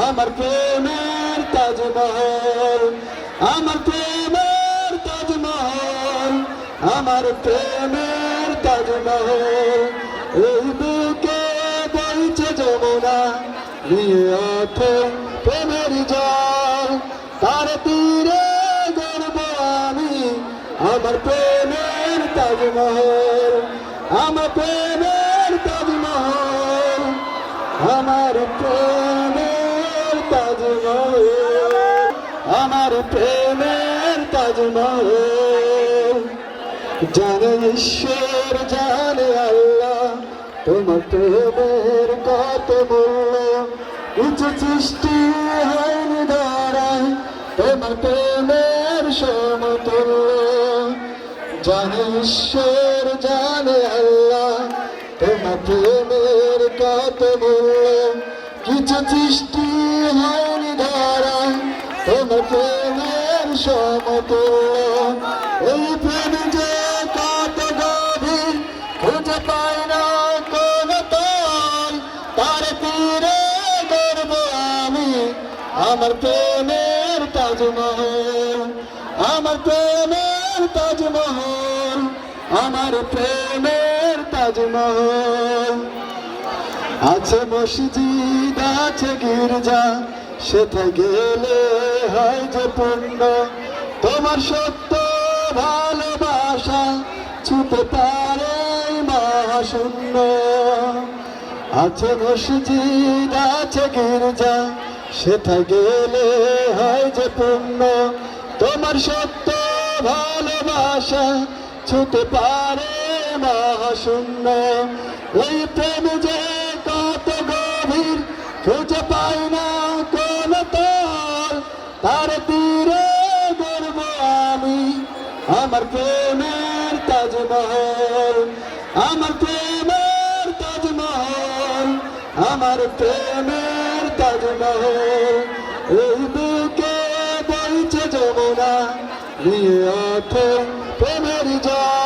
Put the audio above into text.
আমার প্রেমের তাজমহল, আমার প্রেমের তাজমহল, আমার প্রেমের তাজমহল। এই বুকে বইছে যমুনা, নিয়ে ওঠে প্রেমের জল, তার তীরে গড়ব আমি আমার প্রেমের তাজমহল, আমার প্রেমের তাজমহল, আমার প্রেমের তাজমহল, আমার প্রেমের তাজমহল। জানে ঈশ্বর জানে আল্লাহ তোমার প্রেমের কত মূল্য, কিছু সৃষ্টি হয়নি ধরায় তোমার প্রেমের সমতুল্য। জানে ঈশ্বর জানে আল্লাহ তোমার প্রেমের কত মূল্য, কিছু সৃষ্টি হয়নি ধরায় তোমার প্রেমের সমতুল্য। এই প্রেম যে কত গভীর খুঁজে পায় না কোন তল, তার তীরে গড়ব আমি আমার প্রেমের তাজমহল, আমার প্রেমের তাজমহল, আমার প্রেমের তাজমহল। আছে মসজিদ আছে গির্জা, সেটা গেলে হয় যে পুণ্য, তোমার সত্য ভালোবাসা ছুতে পারে মহাশূন্য। আছে মসজিদ আছে গির্জা, সেটা গেলে হয় যে পুণ্য, তোমার সত্য ভালোবাসা ছুতে পারে মহাশূন্য। ওই প্রেম যে কত গভীর খুঁজে পাই না কোন তল, তার তীরে গড়ব আমি আমার প্রেমের তাজমহল, আমার প্রেমের তাজমহল, আমার প্রেমের তাজমহল। এই বুকে বইছে যমুনা, নিয়ে ওঠে প্রেমের জল,